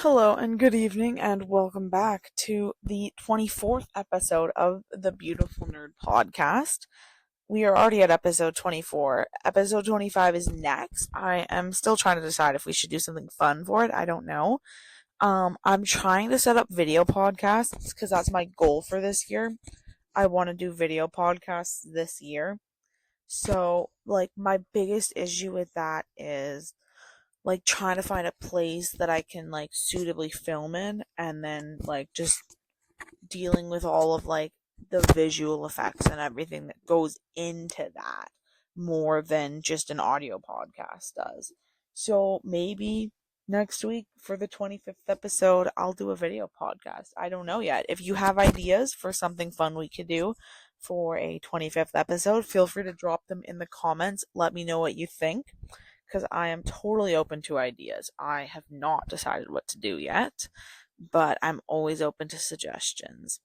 Hello and good evening, and welcome back to the 24th episode of the Beautiful Nerd Podcast. We are already at episode 24. Episode 25 is next. I am still trying to decide if we should do something fun for it. I don't know. I'm trying to set up video podcasts because that's my goal for this year. I want to do video podcasts this year. So, my biggest issue with that is trying to find a place that I can suitably film in, and then just dealing with all of the visual effects and everything that goes into that more than just an audio podcast does. So maybe next week for the 25th episode I'll do a video podcast. I don't know yet. If you have ideas for something fun we could do for a 25th episode, feel free to drop them in the comments. Let me know what you think, because I am totally open to ideas. I have not decided what to do yet, but I'm always open to suggestions.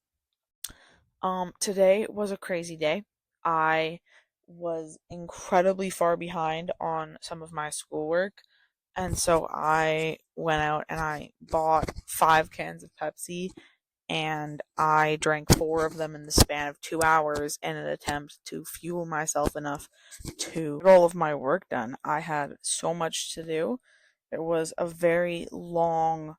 Today was a crazy day. I was incredibly far behind on some of my schoolwork, and so I went out and I bought 5 cans of Pepsi, and I drank 4 of them in the span of 2 hours in an attempt to fuel myself enough to get all of my work done. I had so much to do. It was a very long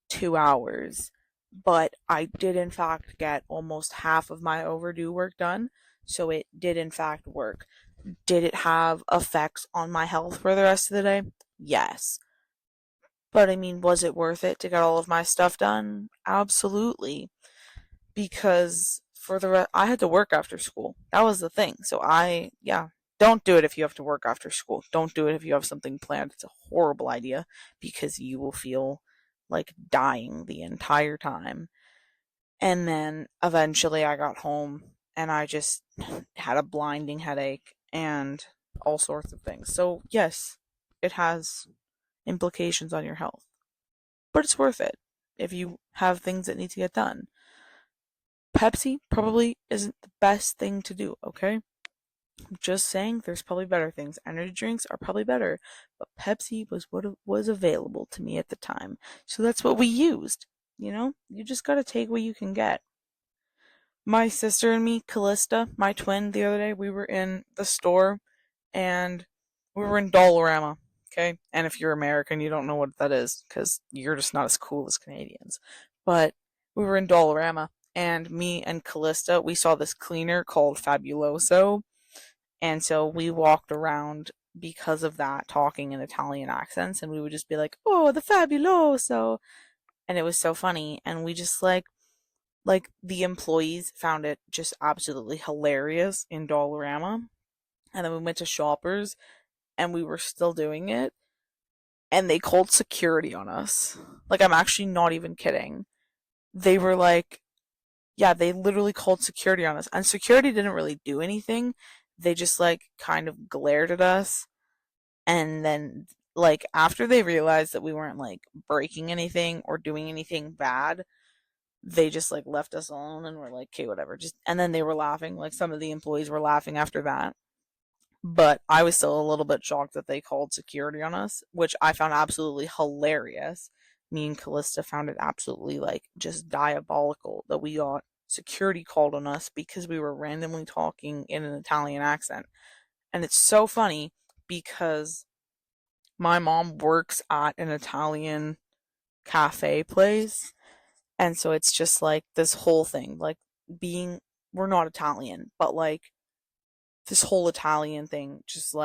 2 hours, but I did in fact get almost half of my overdue work done, so it did in fact work. Did it have effects on my health for the rest of the day? Yes. But I mean, was it worth it to get all of my stuff done? Absolutely. Because I had to work after school. That was the thing. So don't do it if you have to work after school. Don't do it if you have something planned. It's a horrible idea because you will feel like dying the entire time. And then eventually I got home and I just had a blinding headache and all sorts of things. So, yes, it has implications on your health. But it's worth it if you have things that need to get done. Pepsi probably isn't the best thing to do, okay? I'm just saying there's probably better things. Energy drinks are probably better, but Pepsi was what was available to me at the time. So that's what we used. You just gotta take what you can get. My sister and me, Callista, my twin, the other day, we were in the store and we were in Dollarama. Okay? And if you're American, you don't know what that is because you're just not as cool as Canadians. But we were in Dollarama, and me and Callista, we saw this cleaner called Fabuloso. And so we walked around because of that, talking in Italian accents, and we would just be like, "Oh, the Fabuloso." And it was so funny. And we just the employees found it just absolutely hilarious in Dollarama. And then we went to Shoppers and we were still doing it, and they called security on us. I'm actually not even kidding. They were yeah, they literally called security on us, and security didn't really do anything. They just kind of glared at us, and then after they realized that we weren't breaking anything or doing anything bad, they just left us alone and were like, "Okay, whatever." Just And then they were laughing. Some of the employees were laughing after that. But I was still a little bit shocked that they called security on us, which I found absolutely hilarious. Me and Callista found it absolutely just diabolical that we got security called on us because we were randomly talking in an Italian accent. And it's so funny because my mom works at an Italian cafe place, and so it's just this whole thing, being, we're not Italian, but this whole Italian thing just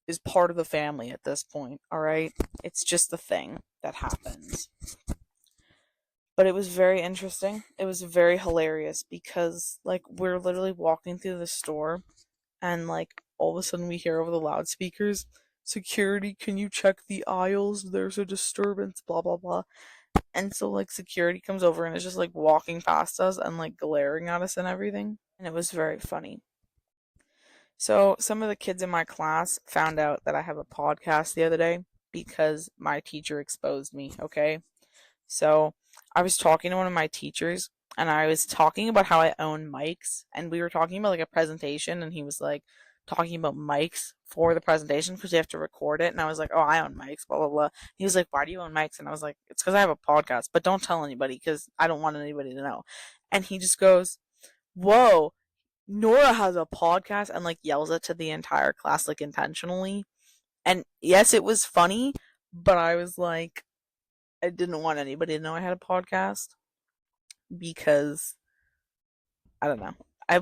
is part of the family at this point, alright? It's just the thing that happens. But it was very interesting. It was very hilarious because we're literally walking through the store, and all of a sudden we hear over the loudspeakers, "Security, can you check the aisles? There's a disturbance, blah blah blah." And so security comes over and is just walking past us and glaring at us and everything. And it was very funny. So some of the kids in my class found out that I have a podcast the other day because my teacher exposed me, okay? So I was talking to one of my teachers, and I was talking about how I own mics, and we were talking about a presentation, and he was talking about mics for the presentation because you have to record it. And I was like, oh, I own mics, blah, blah, blah. He was like, why do you own mics? And I was like, it's because I have a podcast, but don't tell anybody because I don't want anybody to know. And he just goes, whoa, Nora has a podcast, and like yells it to the entire class, like intentionally. And yes, it was funny, but I was like, I didn't want anybody to know I had a podcast because I don't know. I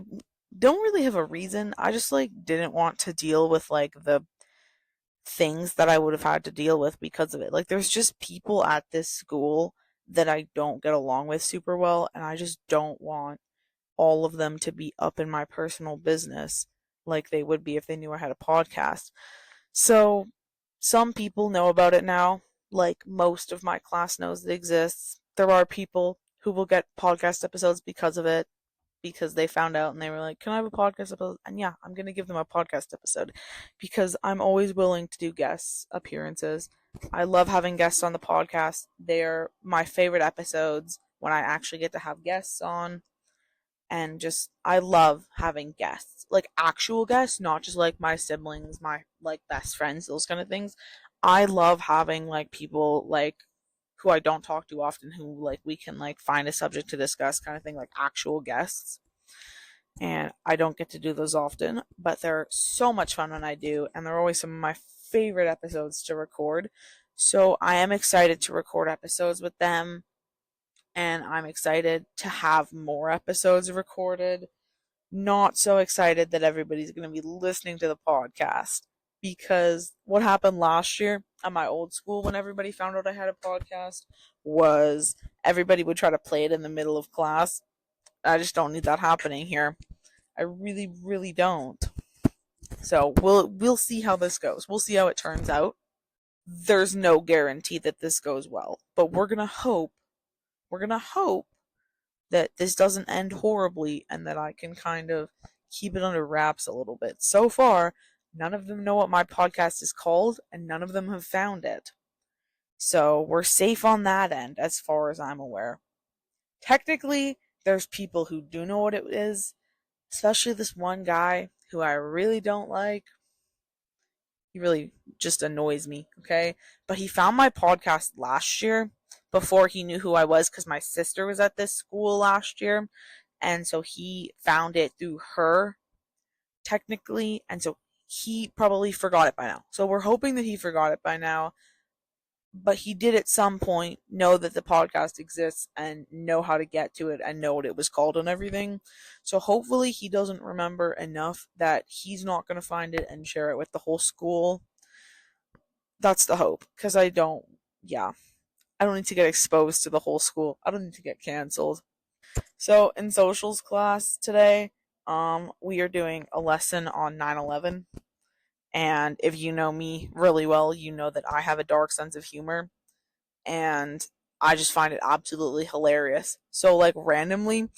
don't really have a reason. I just like didn't want to deal with like the things that I would have had to deal with because of it. Like there's just people at this school that I don't get along with super well, and I just don't want all of them to be up in my personal business like they would be if they knew I had a podcast. So some people know about it now. Like most of my class knows it exists. There are people who will get podcast episodes because of it, because they found out and they were like, can I have a podcast episode? And yeah, I'm going to give them a podcast episode because I'm always willing to do guest appearances. I love having guests on the podcast. They're my favorite episodes when I actually get to have guests on. And just, I love having guests, like actual guests, not just like my siblings, my like best friends, those kind of things. I love having like people like who I don't talk to often, who like we can like find a subject to discuss kind of thing, like actual guests. And I don't get to do those often, but they're so much fun when I do, and they're always some of my favorite episodes to record. So I am excited to record episodes with them, and I'm excited to have more episodes recorded. Not so excited that everybody's going to be listening to the podcast, because what happened last year at my old school when everybody found out I had a podcast was everybody would try to play it in the middle of class. I just don't need that happening here. I really, really don't. So we'll see how this goes. We'll see how it turns out. There's no guarantee that this goes well, but we're gonna hope that this doesn't end horribly and that I can kind of keep it under wraps a little bit. So far, none of them know what my podcast is called, and none of them have found it. So we're safe on that end as far as I'm aware. Technically, there's people who do know what it is, especially this one guy who I really don't like. He really just annoys me, okay? But he found my podcast last year before he knew who I was because my sister was at this school last year. And so he found it through her, technically. And so he probably forgot it by now. So we're hoping that he forgot it by now. But he did at some point know that the podcast exists and know how to get to it and know what it was called and everything. So hopefully he doesn't remember enough that he's not going to find it and share it with the whole school. That's the hope. Because I don't need to get exposed to the whole school. I don't need to get canceled. So in socials class today, we are doing a lesson on 9/11. And if you know me really well, you know that I have a dark sense of humor, and I just find it absolutely hilarious. So like randomly,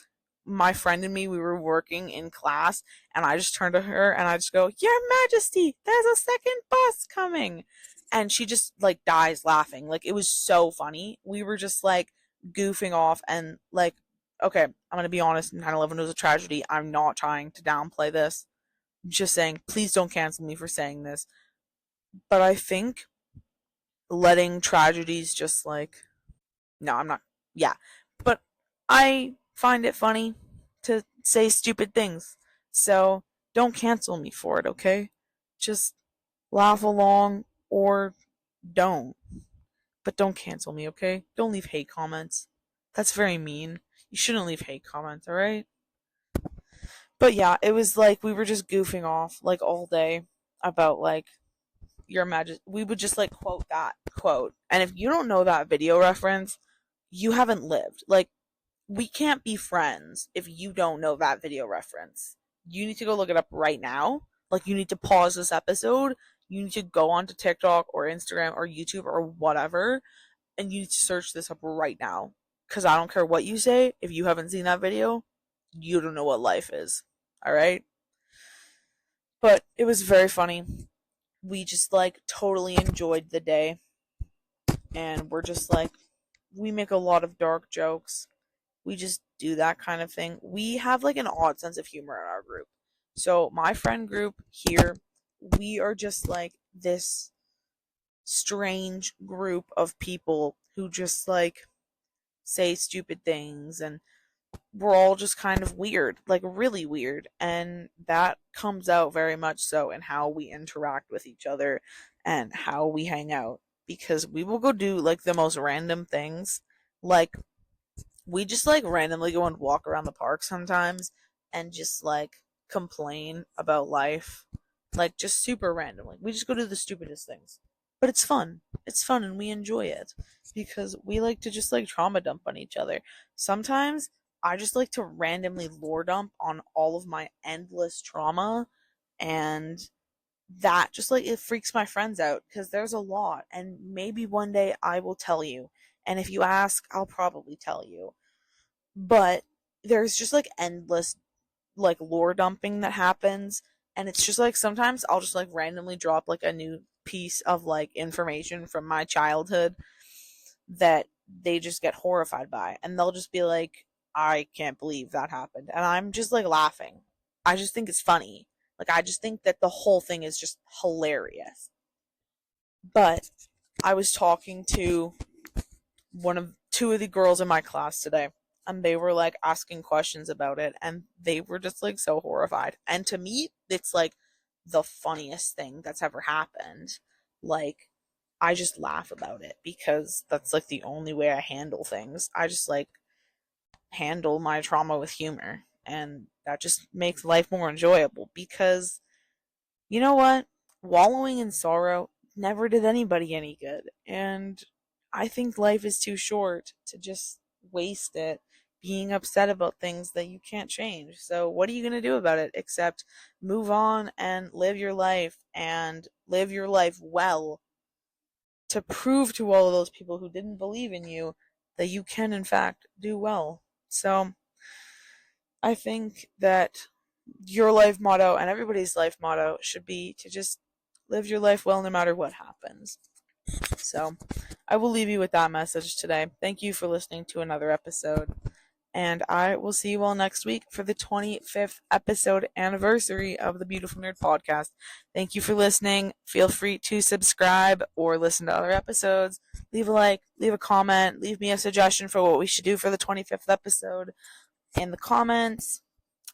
my friend and me, we were working in class, and I just turned to her and I just go, "Your Majesty, there's a second bus coming." And she just like dies laughing. Like it was so funny. We were just like goofing off, and like, okay, I'm going to be honest, 9/11 was a tragedy. I'm not trying to downplay this. I'm just saying, please don't cancel me for saying this. But I think letting tragedies just like, no, I'm not, yeah. But I find it funny to say stupid things. So don't cancel me for it, okay? Just laugh along or don't. But don't cancel me, okay? Don't leave hate comments. That's very mean. You shouldn't leave hate comments, alright? But yeah, it was like we were just goofing off like all day about like your Majesty. We would just like quote that quote. And if you don't know that video reference, you haven't lived. Like, we can't be friends if you don't know that video reference. You need to go look it up right now. Like, you need to pause this episode. You need to go onto TikTok or Instagram or YouTube or whatever, and you need to search this up right now. Because I don't care what you say, if you haven't seen that video, you don't know what life is. Alright? But it was very funny. We just like totally enjoyed the day. And we're just like, we make a lot of dark jokes. We just do that kind of thing. We have like an odd sense of humor in our group. So my friend group here, we are just like this strange group of people who just like say stupid things, and we're all just kind of weird, like really weird. And that comes out very much so in how we interact with each other and how we hang out, because we will go do like the most random things. Like, we just like randomly go and walk around the park sometimes and just like complain about life, like just super randomly. We just go do the stupidest things. But it's fun. It's fun and we enjoy it because we like to just like trauma dump on each other. Sometimes I just like to randomly lore dump on all of my endless trauma, and that just like it freaks my friends out because there's a lot, and maybe one day I will tell you. And if you ask, I'll probably tell you. But there's just like endless like lore dumping that happens, and it's just like sometimes I'll just like randomly drop like a new piece of like information from my childhood that they just get horrified by, and they'll just be like, I can't believe that happened, and I'm just like laughing. I just think it's funny. Like, I just think that the whole thing is just hilarious. But I was talking to two of the girls in my class today, and they were like asking questions about it, and they were just like so horrified. And to me, it's like the funniest thing that's ever happened. Like, I just laugh about it because that's like the only way I handle things. I just like handle my trauma with humor, and that just makes life more enjoyable because you know what? Wallowing in sorrow never did anybody any good. And I think life is too short to just waste it being upset about things that you can't change. So, what are you going to do about it except move on and live your life well, to prove to all of those people who didn't believe in you that you can, in fact, do well? So, I think that your life motto and everybody's life motto should be to just live your life well no matter what happens. So, I will leave you with that message today. Thank you for listening to another episode. And I will see you all next week for the 25th episode anniversary of the Beautiful Nerd Podcast. Thank you for listening. Feel free to subscribe or listen to other episodes. Leave a like, leave a comment, leave me a suggestion for what we should do for the 25th episode in the comments.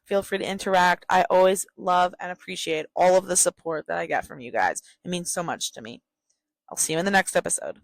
Feel free to interact. I always love and appreciate all of the support that I get from you guys. It means so much to me. I'll see you in the next episode.